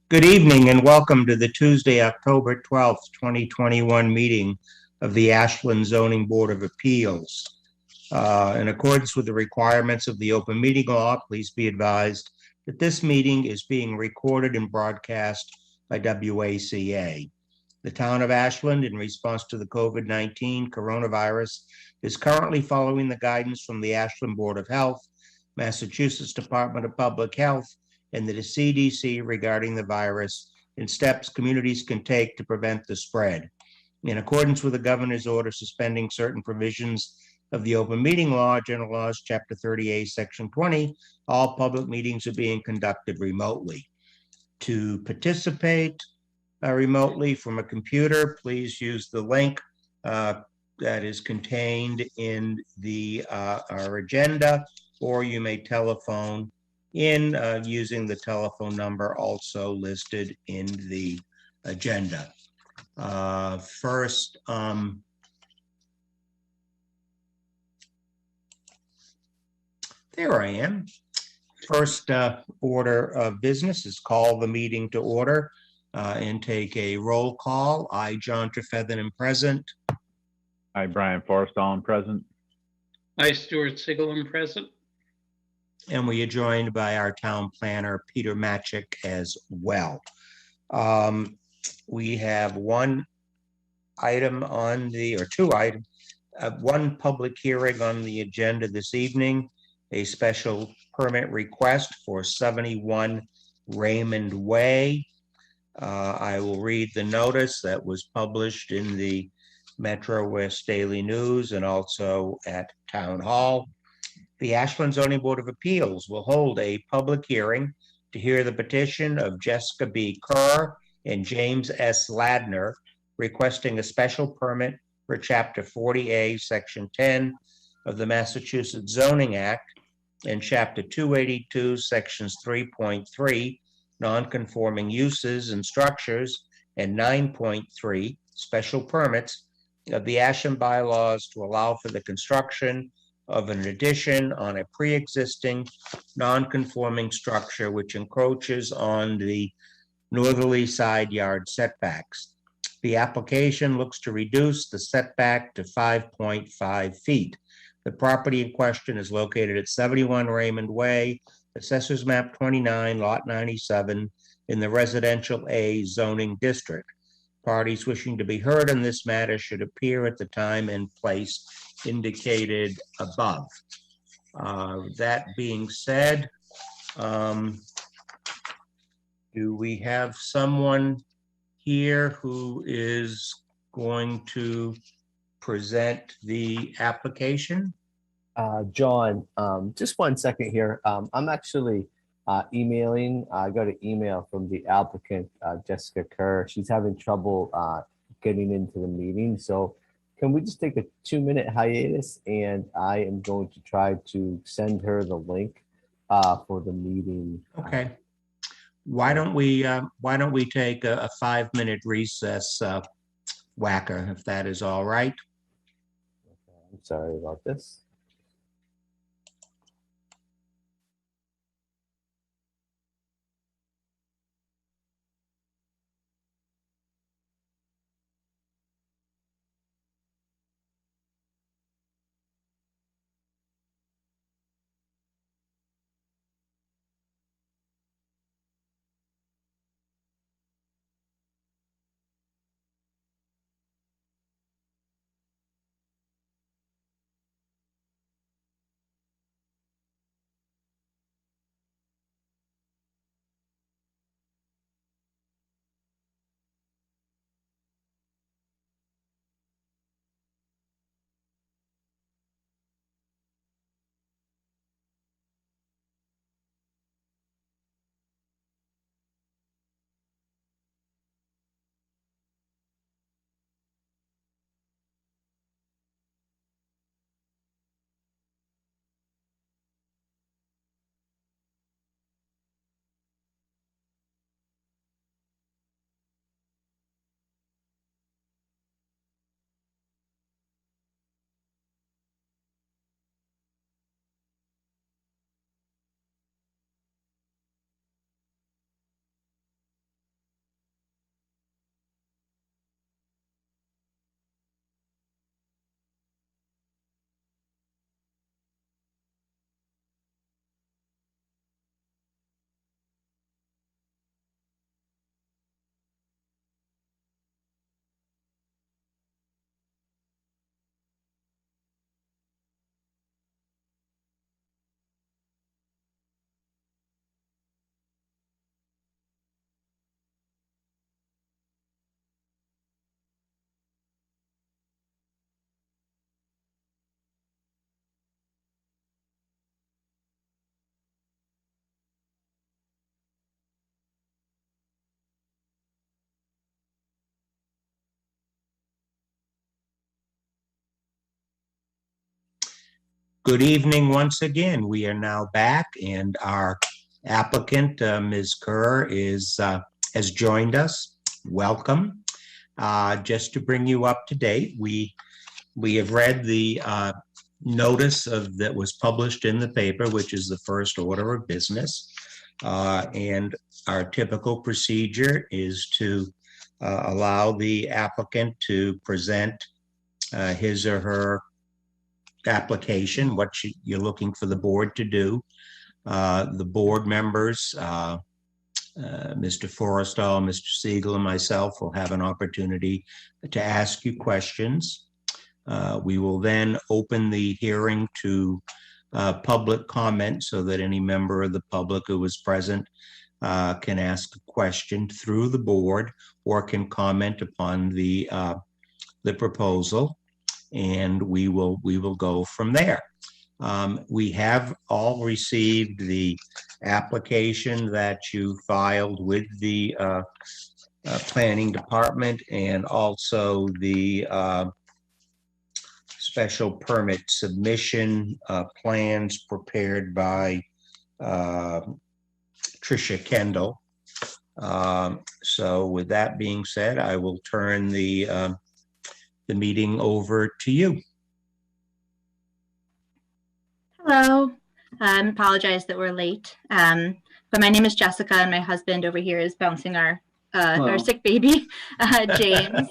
Good evening and welcome to the Tuesday, October 12th, 2021 meeting of the Ashland Zoning Board of Appeals. In accordance with the requirements of the open meeting law, please be advised that this meeting is being recorded and broadcast by WACA. The town of Ashland, in response to the COVID-19 coronavirus, is currently following the guidance from the Ashland Board of Health, Massachusetts Department of Public Health, and the CDC regarding the virus and steps communities can take to prevent the spread. In accordance with the governor's order suspending certain provisions of the open meeting law, general laws, chapter 38, section 20, all public meetings are being conducted remotely. To participate remotely from a computer, please use the link that is contained in our agenda, or you may telephone in using the telephone number also listed in the agenda. First, there I am. First order of business is call the meeting to order and take a roll call. I, John Trefethen, am present. Hi, Brian Forrestall, I'm present. Hi, Stuart Sigel, I'm present. And we are joined by our town planner, Peter Matchik, as well. We have one item on the, or two items, one public hearing on the agenda this evening, a special permit request for 71 Raymond Way. I will read the notice that was published in the Metro West Daily News and also at Town Hall. The Ashland Zoning Board of Appeals will hold a public hearing to hear the petition of Jessica B. Kerr and James S. Ladner requesting a special permit for Chapter 40A, Section 10 of the Massachusetts Zoning Act and Chapter 282, Sections 3.3, non-conforming uses and structures, and 9.3, special permits of the Ashland bylaws to allow for the construction of an addition on a pre-existing non-conforming structure which encroaches on the northerly side yard setbacks. The application looks to reduce the setback to 5.5 feet. The property in question is located at 71 Raymond Way, Assessors Map 29, Lot 97, in the Residential A zoning district. Parties wishing to be heard on this matter should appear at the time and place indicated above. That being said, do we have someone here who is going to present the application? John, just 1 second here. I'm actually emailing. I got an email from the applicant, Jessica Kerr. She's having trouble getting into the meeting. So can we just take a 2-minute hiatus, and I am going to try to send her the link for the meeting. Okay. Why don't we take a 5-minute recess, WACA, if that is all right? Okay, I'm sorry about this. Good evening once again. We are now back, and our applicant, Ms. Kerr, has joined us. Welcome. Just to bring you up to date, we have read the notice that was published in the paper, which is the first order of business. And our typical procedure is to allow the applicant to present his or her application, what you're looking for the board to do. The board members, Mr. Forrestal, Mr. Siegel, and myself will have an opportunity to ask you questions. We will then open the hearing to public comment so that any member of the public who is present can ask a question through the board or can comment upon the proposal, and we will go from there. We have all received the application that you filed with the planning department, and also the special permit submission plans prepared by Tricia Kendall. So with that being said, I will turn the meeting over to you. Hello. Apologize that we're late. But my name is Jessica, and my husband over here is bouncing our sick baby, James.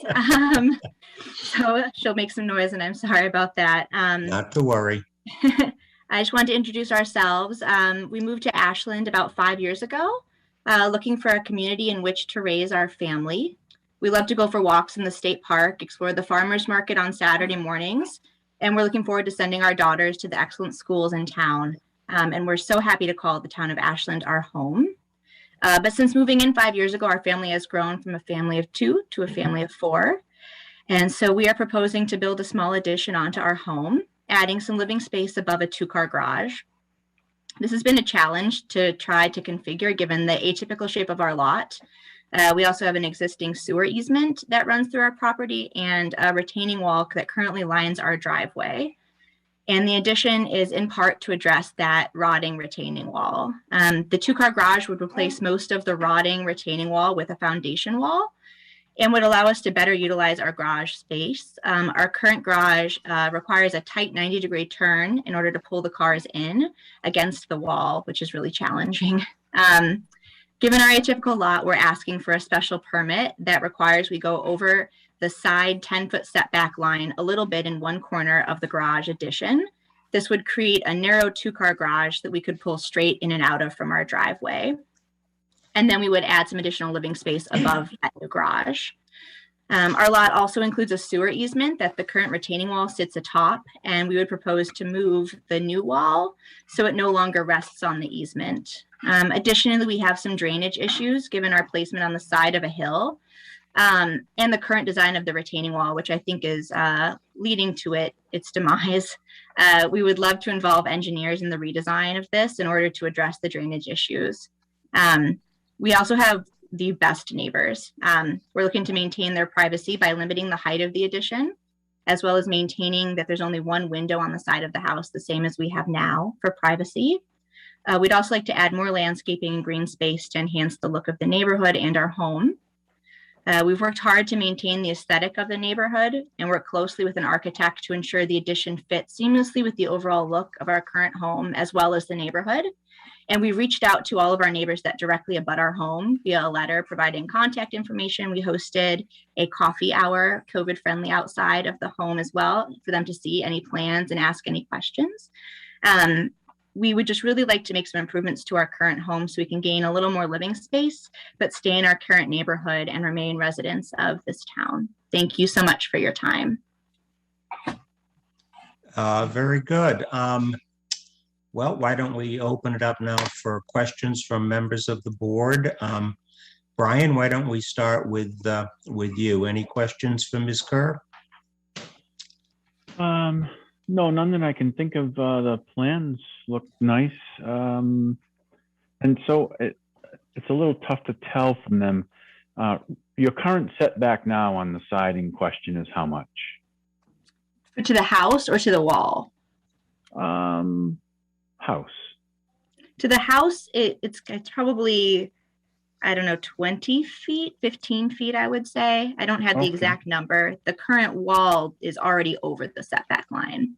So she'll make some noise, and I'm sorry about that. Not to worry. I just wanted to introduce ourselves. We moved to Ashland about 5 years ago, looking for a community in which to raise our family. We love to go for walks in the state park, explore the farmers market on Saturday mornings, and we're looking forward to sending our daughters to the excellent schools in town. And we're so happy to call the town of Ashland our home. But since moving in 5 years ago, our family has grown from a family of 2 to a family of 4. And so we are proposing to build a small addition onto our home, adding some living space above a 2-car garage. This has been a challenge to try to configure given the atypical shape of our lot. We also have an existing sewer easement that runs through our property and a retaining wall that currently lines our driveway. And the addition is in part to address that rotting retaining wall. The 2-car garage would replace most of the rotting retaining wall with a foundation wall and would allow us to better utilize our garage space. Our current garage requires a tight 90-degree turn in order to pull the cars in against the wall, which is really challenging. Given our atypical lot, we're asking for a special permit that requires we go over the side 10-foot setback line a little bit in one corner of the garage addition. This would create a narrow 2-car garage that we could pull straight in and out of from our driveway. And then we would add some additional living space above that new garage. Our lot also includes a sewer easement that the current retaining wall sits atop, and we would propose to move the new wall so it no longer rests on the easement. Additionally, we have some drainage issues given our placement on the side of a hill and the current design of the retaining wall, which I think is leading to its demise. We would love to involve engineers in the redesign of this in order to address the drainage issues. We also have the best neighbors. We're looking to maintain their privacy by limiting the height of the addition, as well as maintaining that there's only one window on the side of the house, the same as we have now for privacy. We'd also like to add more landscaping and green space to enhance the look of the neighborhood and our home. We've worked hard to maintain the aesthetic of the neighborhood and work closely with an architect to ensure the addition fits seamlessly with the overall look of our current home as well as the neighborhood. And we reached out to all of our neighbors that directly abut our home via a letter providing contact information. We hosted a coffee hour, COVID-friendly, outside of the home as well for them to see any plans and ask any questions. We would just really like to make some improvements to our current home so we can gain a little more living space, but stay in our current neighborhood and remain residents of this town. Thank you so much for your time. Very good. Well, why don't we open it up now for questions from members of the board? Brian, why don't we start with you? Any questions for Ms. Kerr? No, none that I can think of. The plans look nice. And so it's a little tough to tell from them. Your current setback now on the side in question is how much? To the house or to the wall? house? To the house, it's probably, I don't know, 20 feet, 15 feet, I would say. I don't have the Okay. exact number. The current wall is already over the setback line.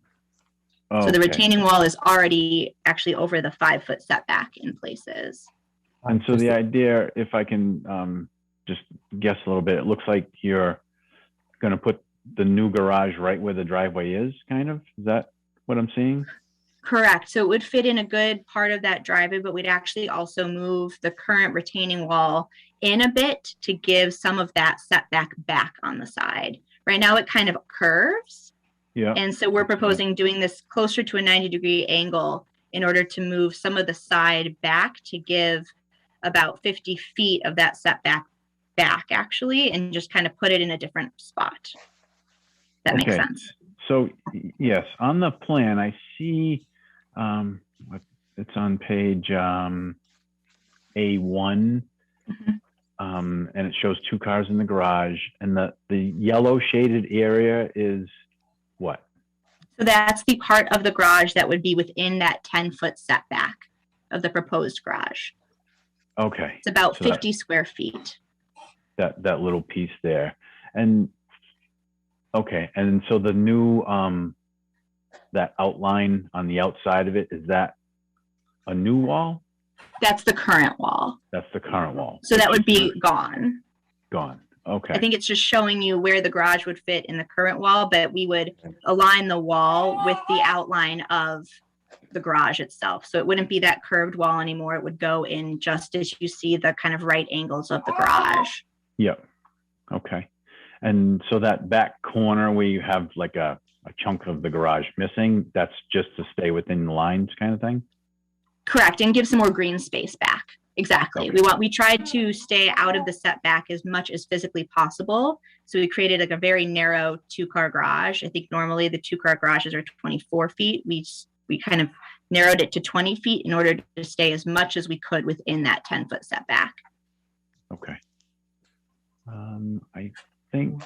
So the Okay. retaining wall is already actually over the 5-foot setback in places. And so the idea, if I can just guess a little bit, it looks like you're going to put the new garage right where the driveway is, kind of? Is that what I'm seeing? Correct. So it would fit in a good part of that driveway, but we'd actually also move the current retaining wall in a bit to give some of that setback back on the side. Right now it kind of curves. Yeah. And so we're proposing doing this closer to a 90-degree angle in order to move some of the side back to give about 50 feet of that setback back, actually, and just kind of put it in a different spot. That makes Okay. sense. So yes, on the plan, I see it's on page A1, Mhm. and it shows 2 cars in the garage, and the yellow shaded area is what? So that's the part of the garage that would be within that 10-foot setback of the proposed garage. Okay. It's about So 50 square feet. that little piece there. And okay, and so the new that outline on the outside of it, is that a new wall? That's the current wall. That's the current wall. So that would be gone. Gone. Okay. I think it's just showing you where the garage would fit in the current wall, but we would align the wall with the outline of the garage itself. So it wouldn't be that curved wall anymore. It would go in just as you see the kind of right angles of the garage. Yep. Okay. And so that back corner where you have like a chunk of the garage missing, that's just to stay within the lines kind of thing? Correct, and give some more green space back. Exactly. Okay. We tried to stay out of the setback as much as physically possible. So we created like a very narrow 2-car garage. I think normally the 2-car garages are 24 feet. We kind of narrowed it to 20 feet in order to stay as much as we could within that 10-foot setback. Okay. I think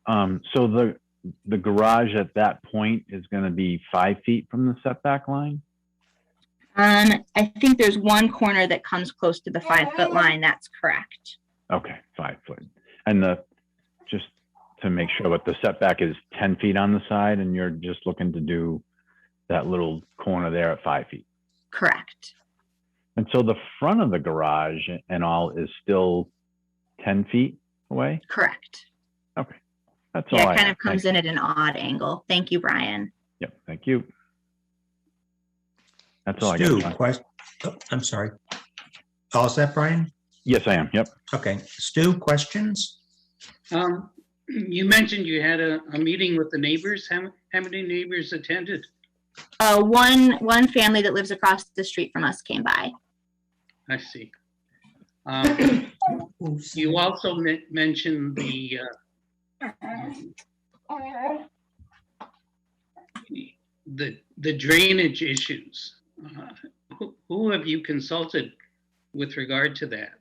so the garage at that point is going to be 5 feet from the setback line? I think there's one corner that comes close to the 5-foot line. That's correct. Okay, 5 foot. And just to make sure, but the setback is 10 feet on the side, and you're just looking to do that little corner there at 5 feet. Correct. And so the front of the garage and all is still 10 feet away? Correct. Okay. That's all. Yeah, it kind of comes in at an odd angle. Thank you, Brian. Yep, thank you. That's all I Stu, got. I'm sorry. All set, Brian? Yes, I am. Yep. Okay. Stu, questions? You mentioned you had a meeting with the neighbors. How many neighbors attended? One family that lives across the street from us came by. I see. You also mentioned the drainage issues. Who have you consulted with regard to that?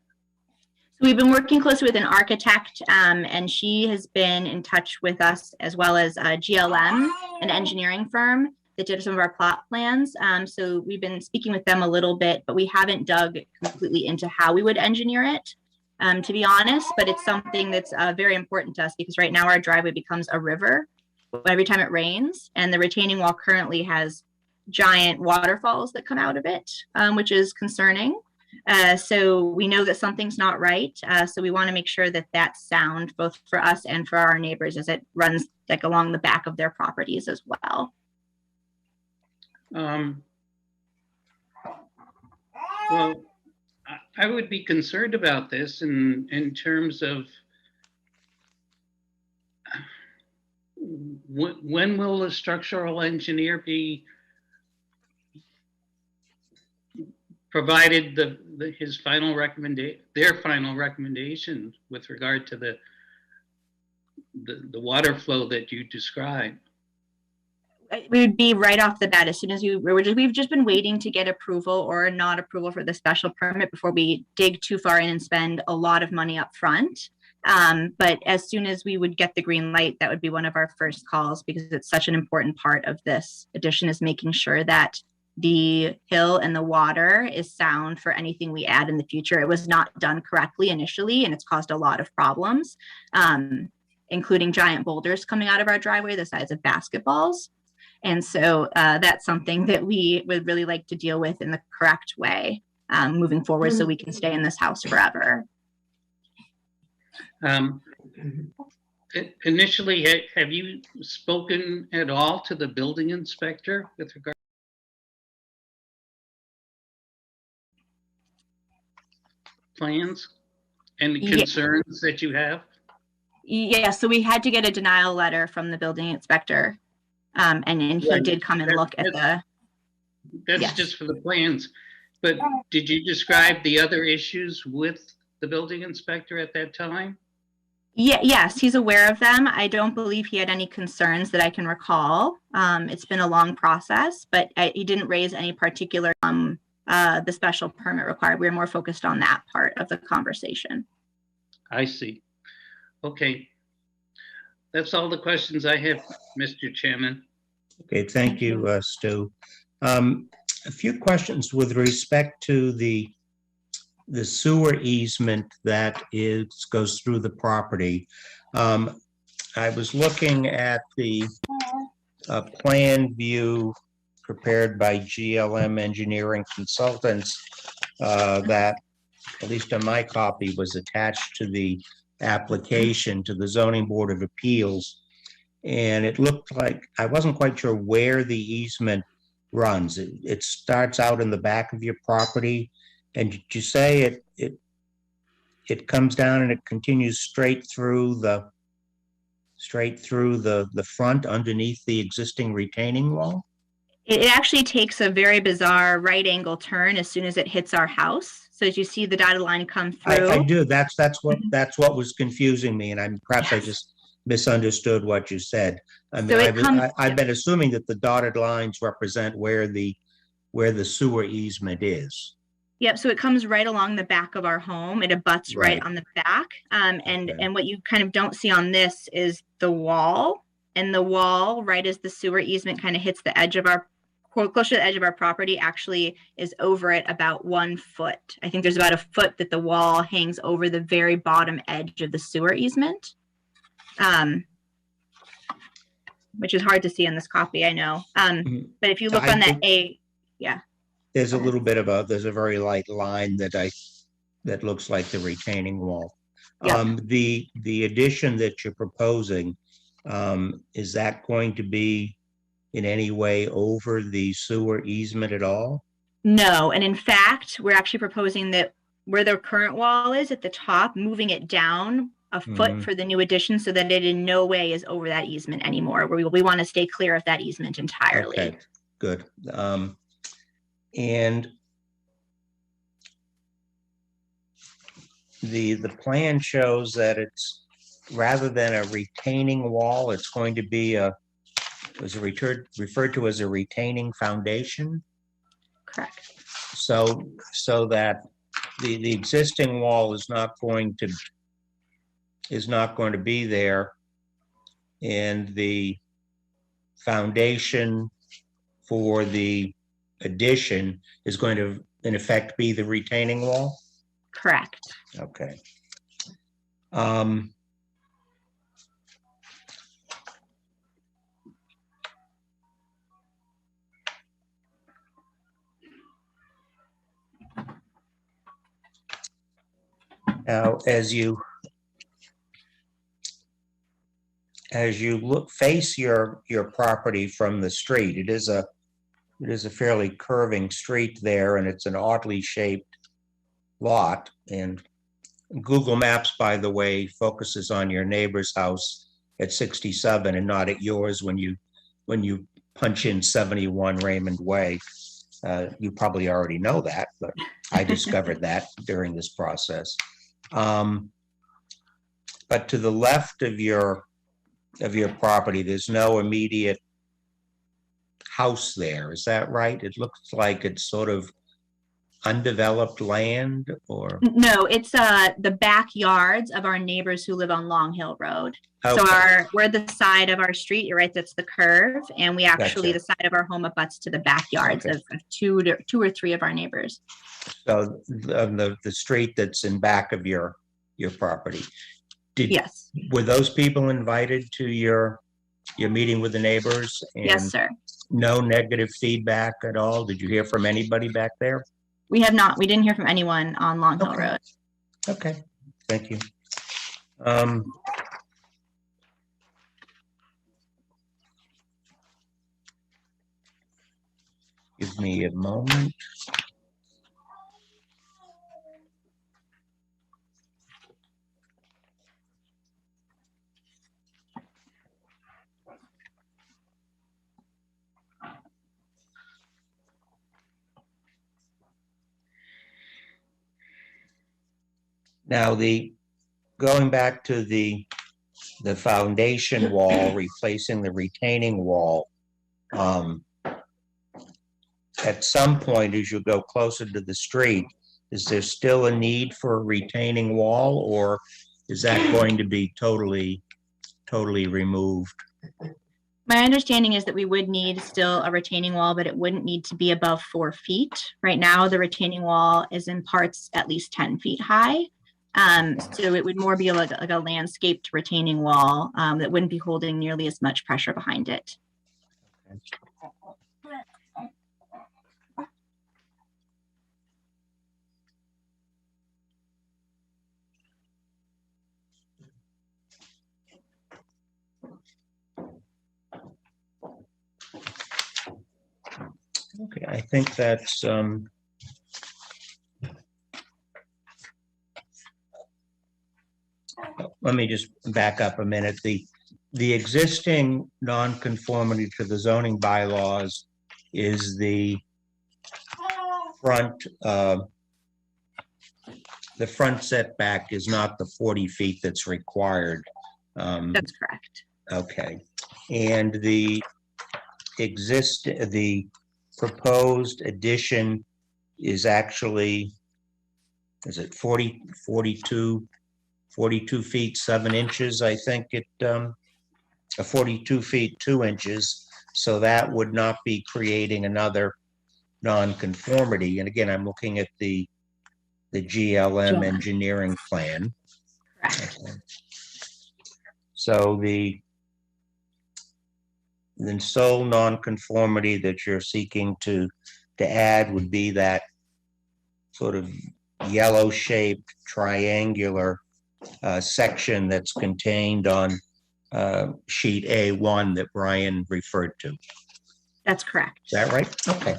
We've been working closely with an architect, and she has been in touch with us, as well as GLM, an engineering firm that did some of our plot plans. So we've been speaking with them a little bit, but we haven't dug completely into how we would engineer it, to be honest. But it's something that's very important to us, because right now our driveway becomes a river every time it rains, and the retaining wall currently has giant waterfalls that come out of it, which is concerning. So we know that something's not right. So we want to make sure that that's sound, both for us and for our neighbors, as it runs like along the back of their properties as well. Well, I would be concerned about this in terms of when will the structural engineer be provided their final recommendation with regard to the water flow that you described? We would be right off the bat as soon as we've just been waiting to get approval or not approval for the special permit before we dig too far in and spend a lot of money up front. But as soon as we would get the green light, that would be one of our first calls, because it's such an important part of this addition, is making sure that the hill and the water is sound for anything we add in the future. It was not done correctly initially, and it's caused a lot of problems, including giant boulders coming out of our driveway the size of basketballs. And so that's something that we would really like to deal with in the correct way moving forward, so we can stay in this house forever. Initially, have you spoken at all to the building inspector with regard plans and the concerns that you have? Yeah, so we had to get a denial letter from the building inspector, and he did come and look at the. That's just for the plans, but did you describe the other issues with the building inspector at that time? Yes, he's aware of them. I don't believe he had any concerns that I can recall. It's been a long process, but he didn't raise any particular the special permit required. We were more focused on that part of the conversation. I see. Okay. That's all the questions I have, Mr. Chairman. Okay, thank you, Stu. A few questions with respect to the sewer easement that goes through the property. I was looking at the plan view prepared by GLM Engineering Consultants that, at least on my copy, was attached to the application to the Zoning Board of Appeals. And it looked like, I wasn't quite sure where the easement runs. It starts out in the back of your property, and did you say it comes down and it continues straight through the front underneath the existing retaining wall? It actually takes a very bizarre right angle turn as soon as it hits our house. So as you see the dotted line come through. I do. That's what was confusing me, and perhaps I just misunderstood what you said. I mean, I've been assuming that the dotted lines represent where the sewer easement is. Yep. So it comes right along the back of our home. It abuts right on the back. And what you kind of don't see on this is the wall. And the wall, right as the sewer easement kind of hits the edge of our, closer to the edge of our property, actually is over it about 1 foot. I think there's about a foot that the wall hangs over the very bottom edge of the sewer easement, which is hard to see in this copy, I know. But if you look on that there's a little bit of there's a very light line that looks like the retaining wall. Yep. The addition that you're proposing, is that going to be in any way over the sewer easement at all? No, and in fact, we're actually proposing that where the current wall is at the top, moving it down a foot for the new addition, so that it in no way is over that easement anymore. We want to stay clear of that easement entirely. Okay, good. And the plan shows that it's, rather than a retaining wall, it's going to be referred to as a retaining foundation. Correct. So that the existing wall is not going to be there, and the foundation for the addition is going to, in effect, be the retaining wall? Correct. Okay. Now, as you face your property from the street, it is a fairly curving street there, and it's an oddly shaped lot. And Google Maps, by the way, focuses on your neighbor's house at 67 and not at yours when you punch in 71 Raymond Way. You probably already know that, but I discovered that during this process. But to the left of your property, there's no immediate house there. Is that right? It looks like it's sort of undeveloped land or? No, it's the backyards of our neighbors who live on Long Hill Road. So Okay. we're the side of our street, you're right, that's the curve, and we actually, Gotcha. the side of our home abuts to the backyards Okay. of two or three of our neighbors. So the street that's in back of your property. Yes. Were those people invited to your meeting with the neighbors? And Yes, sir. no negative feedback at all? Did you hear from anybody back there? We have not. We didn't hear from anyone on Long Hill Road. Okay, thank you. Give me a moment. Now, going back to the foundation wall, replacing the retaining wall, at some point as you go closer to the street, is there still a need for a retaining wall, or is that going to be totally removed? My understanding is that we would need still a retaining wall, but it wouldn't need to be above 4 feet. Right now, the retaining wall is in parts at least 10 feet high. So it would more be like a landscaped retaining wall that wouldn't be holding nearly as much pressure behind it. Okay, I think that's let me just back up a minute. The existing nonconformity to the zoning bylaws is the front setback is not the 40 feet that's required. That's correct. Okay, and the proposed addition is actually, is it 42 feet 7 inches? I think it 42 feet 2 inches. So that would not be creating another nonconformity. And again, I'm looking at the GLM engineering plan. Correct. Okay. So the sole nonconformity that you're seeking to add would be that sort of yellow-shaped triangular section that's contained on sheet A1 that Brian referred to. That's correct. Is that right? Okay.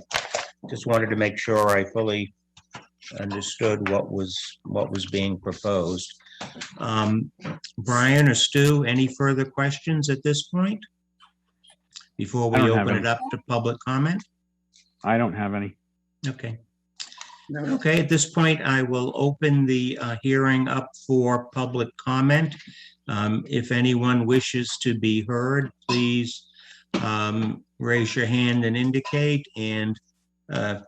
Just wanted to make sure I fully understood what was being proposed. Brian or Stu, any further questions at this point before we open it up to public comment? I don't have any. Okay. Okay, at this point, I will open the hearing up for public comment. If anyone wishes to be heard, please raise your hand and indicate, and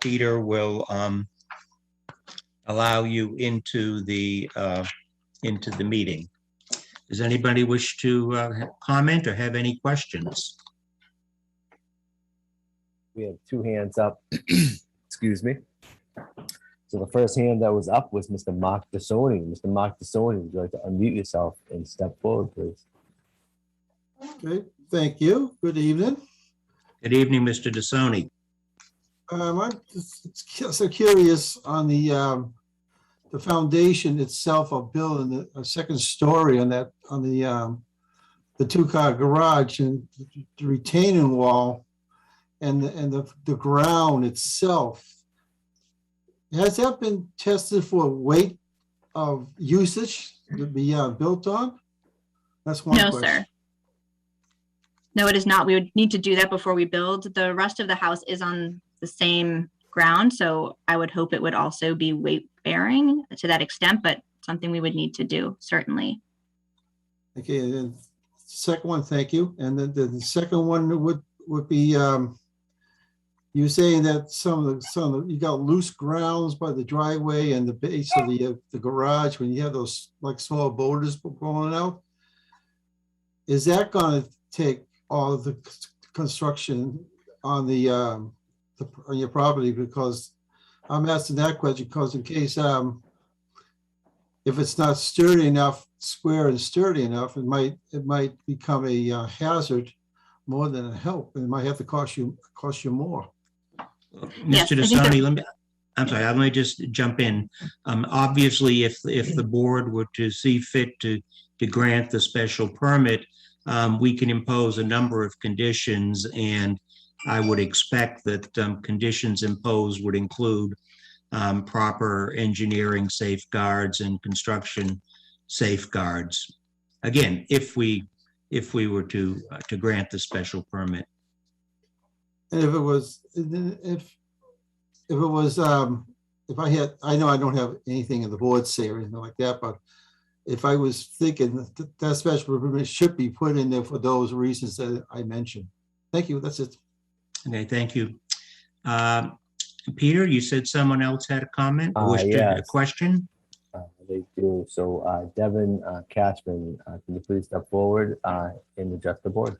Peter will allow you into the meeting. Does anybody wish to comment or have any questions? We have 2 hands up. Excuse me. So the first hand that was up was Mr. Mark DeSoni. Mr. Mark DeSoni, would you like to unmute yourself and step forward, please? Okay, thank you. Good evening. Good evening, Mr. DeSoni. I'm just so curious on the foundation itself of building a second story on the 2-car garage and the retaining wall and the ground itself. Has that been tested for weight of usage to be built on? That's one question. No, sir. No, it is not. We would need to do that before we build. The rest of the house is on the same ground, so I would hope it would also be weight bearing to that extent, but something we would need to do, certainly. Okay, and then second one, thank you. And then the second one would be you're saying that you got loose grounds by the driveway and the base of the garage when you have those like small boulders going out. Is that going to take all of the construction on on your property? Because I'm asking that question because in case if it's not sturdy enough, square and sturdy enough, it might become a hazard more than a help. It might have to cost you more. Yes, Mr. Dasani, I'm sorry, let me just jump in. Obviously, if the board were to see fit to grant the special permit, we can impose a number of conditions, and I would expect that conditions imposed would include proper engineering safeguards and construction safeguards. Again, if we were to grant the special permit. And if I know I don't have anything in the board say or anything like that, but if I was thinking that special permit should be put in there for those reasons that I mentioned. Thank you. That's it. Okay, thank you. Peter, you said someone else had a comment or wished to Yes. a question? They do. So Devin Cashman, can you please step forward and address the board?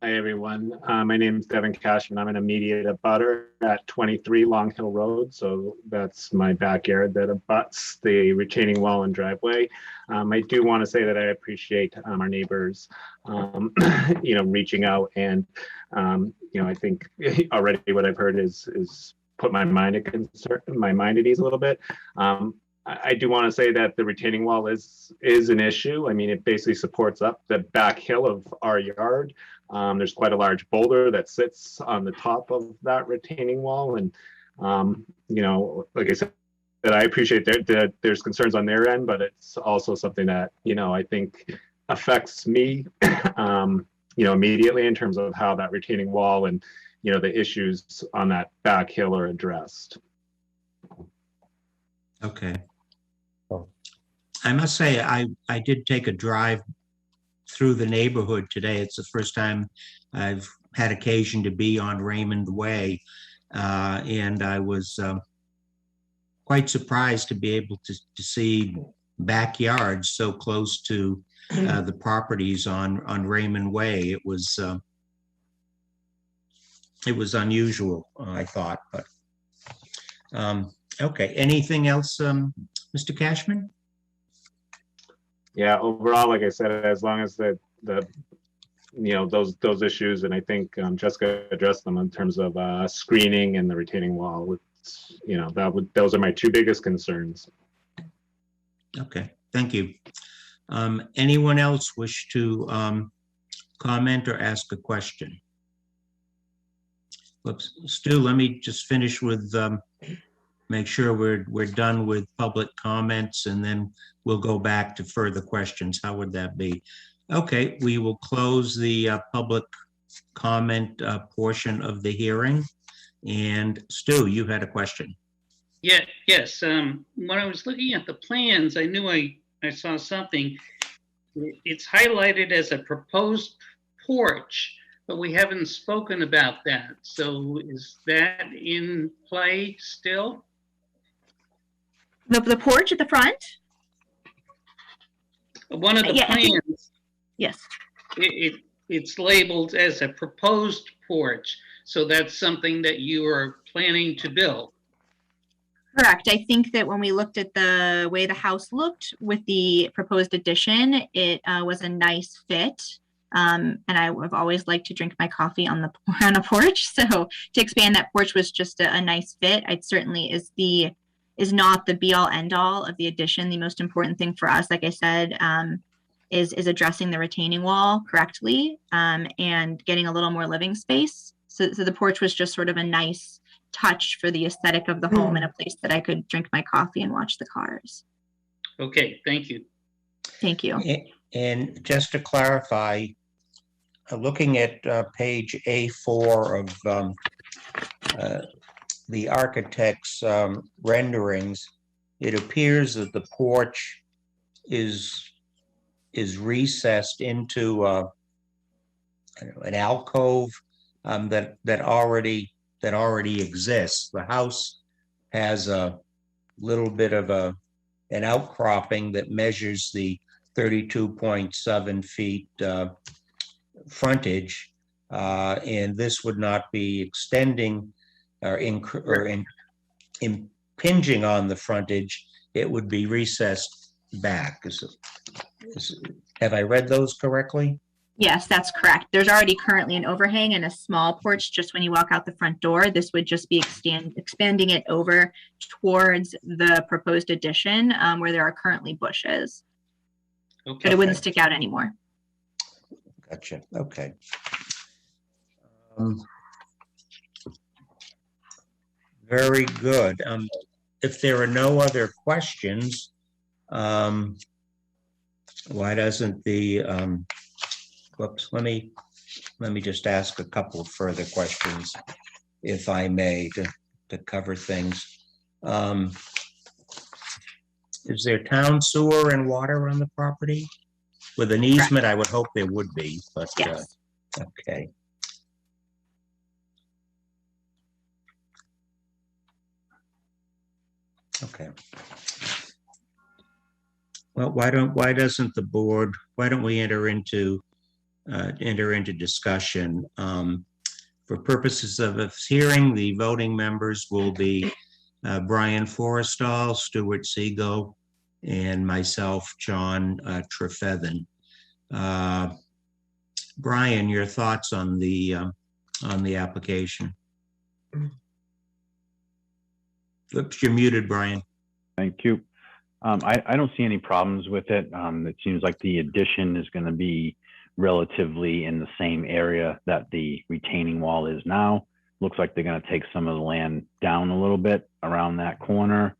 Hi, everyone. My name is Devin Cash, and I'm an immediate abutter at 23 Long Hill Road. So that's my backyard that abuts the retaining wall and driveway. I do want to say that I appreciate our neighbors, reaching out, and I think already what I've heard is put my mind at ease a little bit. I do want to say that the retaining wall is an issue. I mean, it basically supports up the back hill of our yard. There's quite a large boulder that sits on the top of that retaining wall. And, like I said, that I appreciate that there's concerns on their end, but it's also something that, I think affects me, immediately in terms of how that retaining wall and, the issues on that back hill are addressed. Okay. I must say, I did take a drive through the neighborhood today. It's the first time I've had occasion to be on Raymond Way. And I was quite surprised to be able to see backyards so close to the properties on Raymond Way. It was unusual, I thought, but okay. Anything else, Mr. Cashman? Yeah, overall, like I said, as long as those issues, and I think Jessica addressed them in terms of screening and the retaining wall. Those are my two biggest concerns. Okay, thank you. Anyone else wish to comment or ask a question? Whoops, Stu, let me just finish with make sure we're done with public comments, and then we'll go back to further questions. How would that be? Okay, we will close the public comment portion of the hearing. And Stu, you had a question. Yeah, yes. When I was looking at the plans, I knew I saw something. It's highlighted as a proposed porch, but we haven't spoken about that. So is that in play still? The porch at the front? One of the plans, Yes. it's labeled as a proposed porch. So that's something that you are planning to build. Correct. I think that when we looked at the way the house looked with the proposed addition, it was a nice fit. And I've always liked to drink my coffee on a porch. So to expand that porch was just a nice fit. It certainly is not the be all end all of the addition. The most important thing for us, like I said, is addressing the retaining wall correctly and getting a little more living space. So the porch was just sort of a nice touch for the aesthetic of the home and a place that I could drink my coffee and watch the cars. Okay, thank you. Thank you. And just to clarify, looking at page A4 of the architect's renderings, it appears that the porch is recessed into an alcove that already exists. The house has a little bit of an outcropping that measures the 32.7 feet frontage, and this would not be extending or impinging on the frontage. It would be recessed back. Have I read those correctly? Yes, that's correct. There's already currently an overhang and a small porch just when you walk out the front door. This would just be expanding it over towards the proposed addition where there are currently bushes. Okay. But it wouldn't stick out anymore. Gotcha. Okay. Very good. If there are no other questions, why doesn't the whoops, let me just ask a couple of further questions, if I may, to cover things. Is there town sewer and water on the property? With an easement, I would hope there would be, but Yes. okay. Okay. Well, why don't we enter into discussion? For purposes of this hearing, the voting members will be Brian Forrestal, Stuart Siegel, and myself, John Trefethen. Brian, your thoughts on the application? Oops, you're muted, Brian. Thank you. I don't see any problems with it. It seems like the addition is going to be relatively in the same area that the retaining wall is now. Looks like they're going to take some of the land down a little bit around that corner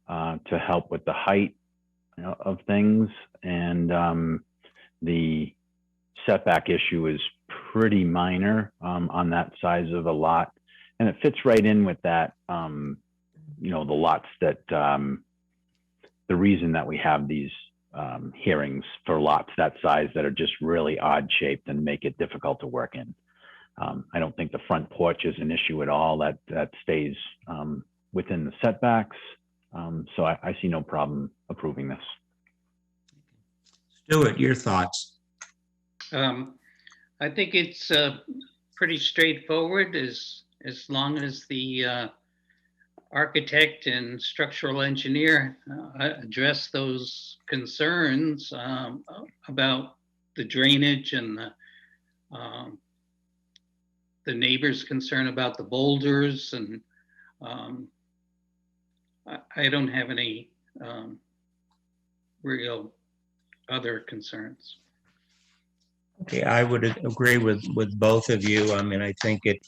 to help with the height of things. And the setback issue is pretty minor on that size of a lot. And it fits right in with that, the lots that, the reason that we have these hearings for lots that size that are just really odd shaped and make it difficult to work in. I don't think the front porch is an issue at all. That stays within the setbacks. So I see no problem approving this. Stuart, your thoughts? I think it's pretty straightforward as long as the architect and structural engineer address those concerns about the drainage and the neighbor's concern about the boulders, and I don't have any real other concerns. Okay, I would agree with both of you. I mean, I think it,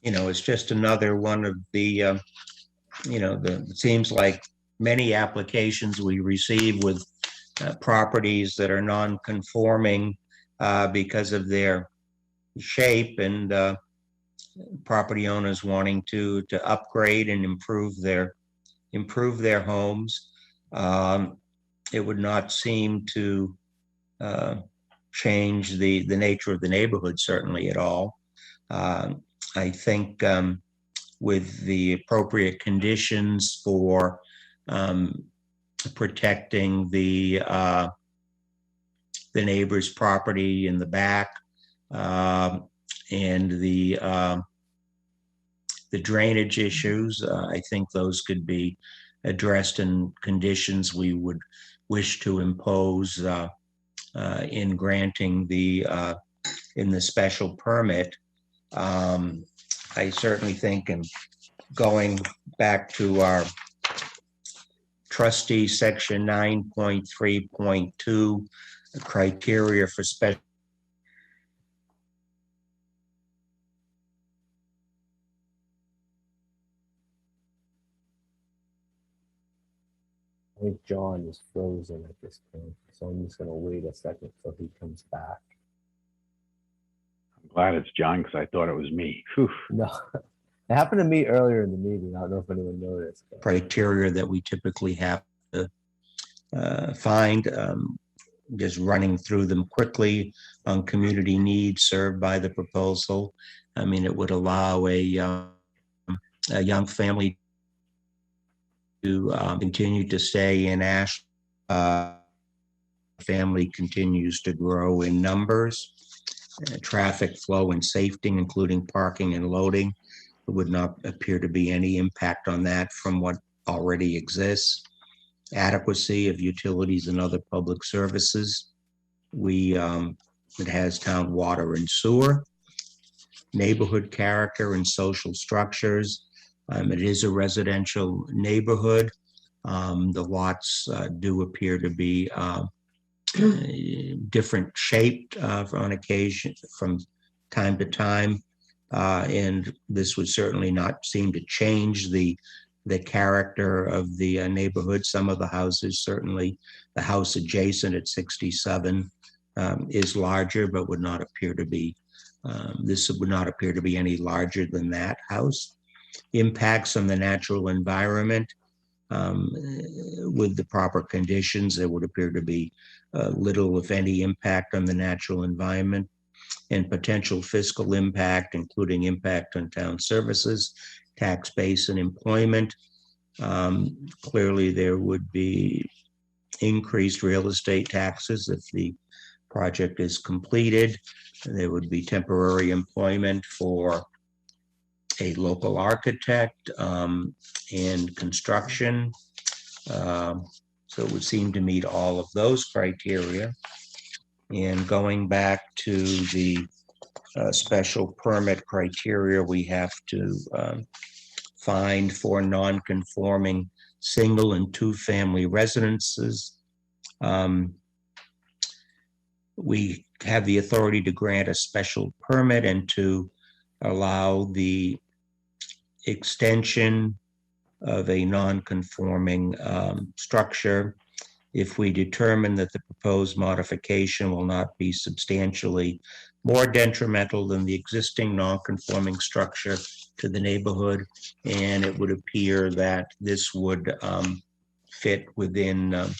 it's just another one of the, it seems like many applications we receive with properties that are non-conforming because of their shape, and property owners wanting to upgrade and improve their homes. It would not seem to change the nature of the neighborhood certainly at all. I think with the appropriate conditions for protecting the neighbor's property in the back, and the drainage issues, I think those could be addressed in conditions we would wish to impose in granting in the special permit. I certainly think, and going back to our trustee section 9.3.2 criteria for special. I think John is frozen at this point, so I'm just going to wait a second till he comes back. I'm glad it's John because I thought it was me. Whew. No, it happened to me earlier in the meeting. I don't know if anyone noticed. Criteria that we typically have to find. just running through them quickly on community needs served by the proposal. I mean, it would allow a young family to continue to stay in Ash. Family continues to grow in numbers. Traffic flow and safety, including parking and loading. There would not appear to be any impact on that from what already exists. Adequacy of utilities and other public services. It has town water and sewer. Neighborhood character and social structures. It is a residential neighborhood. The lots do appear to be different shaped on occasion from time to time. And this would certainly not seem to change the character of the neighborhood. Some of the houses, certainly the house adjacent at 67 is larger, but would not appear to be, this would not appear to be any larger than that house. Impacts on the natural environment. With the proper conditions, there would appear to be little, if any, impact on the natural environment, and potential fiscal impact, including impact on town services, tax base, and employment. Clearly, there would be increased real estate taxes if the project is completed. There would be temporary employment for a local architect and construction. So it would seem to meet all of those criteria. And going back to the special permit criteria, we have to find for non-conforming single and two-family residences. We have the authority to grant a special permit and to allow the extension of a non-conforming structure if we determine that the proposed modification will not be substantially more detrimental than the existing non-conforming structure to the neighborhood. And it would appear that this would fit within,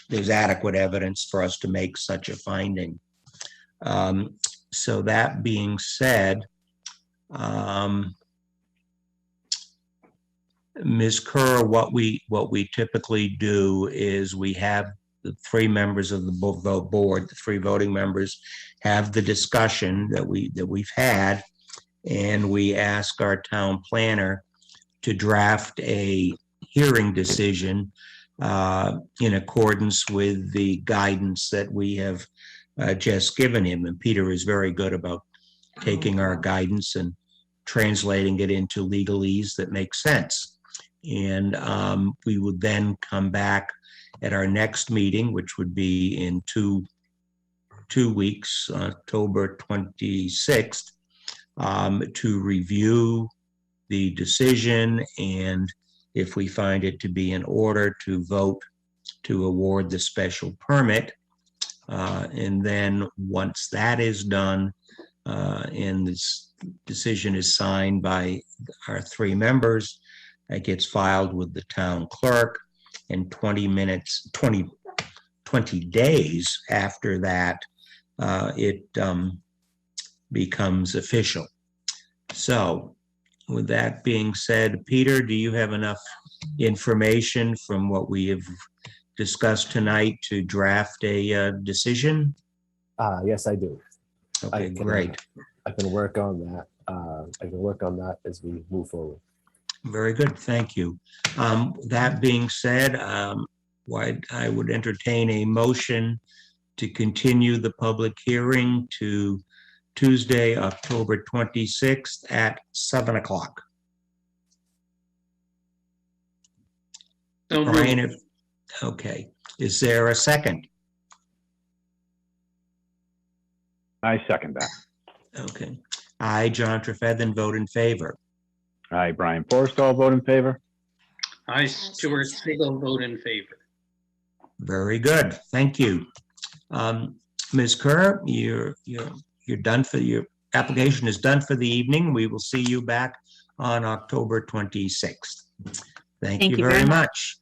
there's adequate evidence for us to make such a finding. So that being said, Ms. Kerr, what we typically do is we have the three members of the board, the three voting members, have the discussion that we've had, and we ask our town planner to draft a hearing decision in accordance with the guidance that we have just given him. And Peter is very good about taking our guidance and translating it into legalese that makes sense. And we would then come back at our next meeting, which would be in two weeks, October 26th, to review the decision, and if we find it to be in order, to vote to award the special permit. And then once that is done, and this decision is signed by our three members, it gets filed with the town clerk, and 20 days after that, it becomes official. So with that being said, Peter, do you have enough information from what we have discussed tonight to draft a decision? Yes, I do. Okay, great. I can work on that. I can work on that as we move forward. Very good, thank you. That being said, I would entertain a motion to continue the public hearing to Tuesday, October 26th at 7 o'clock. So Brian, okay, is there a second? I second that. Okay, I, John Trefethen, vote in favor. Aye, Brian Forrestall, vote in favor. I, Stuart Siegel, vote in favor. Very good, thank you. Ms. Kerr, you're done for your application is done for the evening. We will see you back on October 26th. Thank you very much.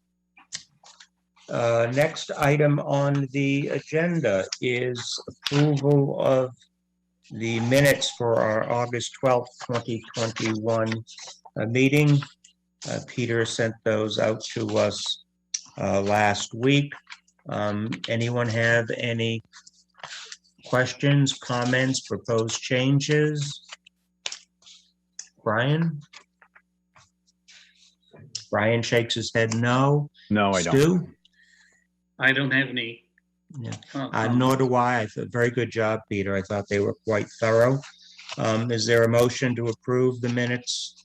Next item on the agenda is approval of the minutes for our August 12th, 2021 meeting. Peter sent those out to us last week. Anyone have any questions, comments, proposed changes? Brian? Brian shakes his head no. No, I don't. Stu? I don't have any. Yeah. Nor do I. Very good job, Peter. I thought they were quite thorough. Is there a motion to approve the minutes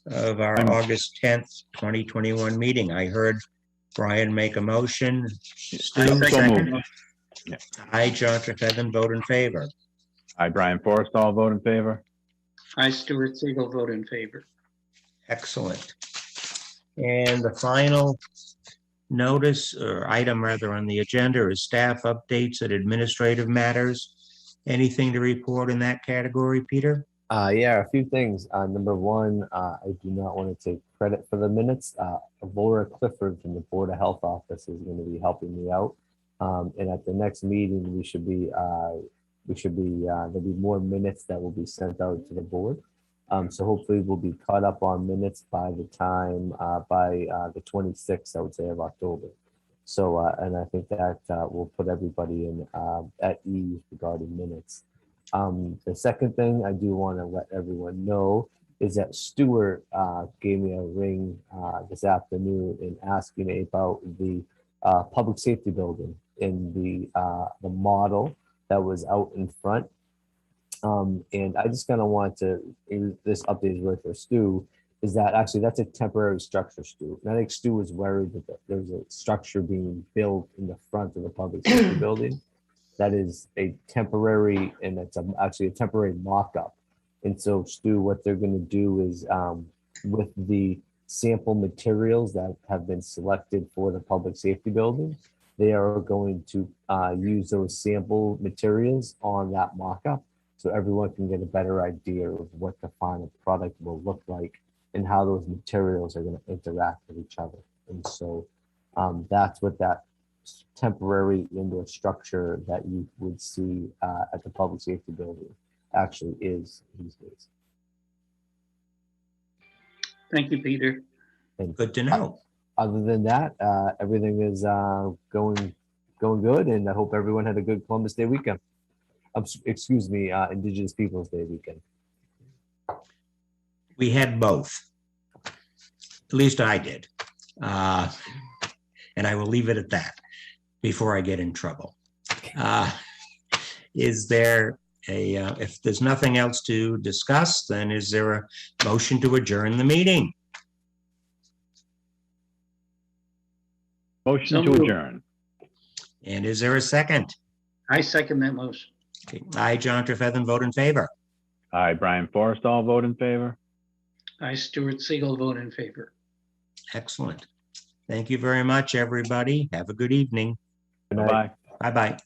of our August 10th, 2021 meeting? I heard Brian make a motion. Stu, I second. moved. Yeah. I, John Trefethan, vote in favor. I, Brian Forrestall, vote in favor. I, Stuart Siegel, vote in favor. Excellent. And the final notice or item rather on the agenda is staff updates and administrative matters. Anything to report in that category, Peter? Yeah, a few things. Number one, I do not want to take credit for the minutes. Laura Clifford from the Board of Health Office is going to be helping me out. And at the next meeting, there'll be more minutes that will be sent out to the board. So hopefully we'll be caught up on minutes by the time, the 26th, I would say, of October. So, and I think that will put everybody in at ease regarding minutes. The second thing I do want to let everyone know is that Stuart gave me a ring this afternoon in asking me about the public safety building in the model that was out in front. And I just kind of want to, this update is really for Stu, is that actually that's a temporary structure, Stu. And I think Stu was worried that there's a structure being built in the front of the public safety building. That is a temporary, and it's actually a temporary mock-up. And so Stu, what they're going to do is with the sample materials that have been selected for the public safety building, they are going to use those sample materials on that mock-up so everyone can get a better idea of what the final product will look like and how those materials are going to interact with each other. And so that's what that temporary indoor structure that you would see at the public safety building actually is these days. Thank you, Peter. And Good to know. other than that, everything is going good, and I hope everyone had a good Columbus Day weekend. Excuse me, Indigenous Peoples Day weekend. We had both. At least I did. And I will leave it at that before I get in trouble. Is there if there's nothing else to discuss, then is there a motion to adjourn the meeting? Motion to adjourn. And is there a second? I second that motion. Okay. I, John Trefethan, vote in favor. I, Brian Forrestall, vote in favor. I, Stuart Siegel, vote in favor. Excellent. Thank you very much, everybody. Have a good evening. Good night. Bye-bye. Bye-bye.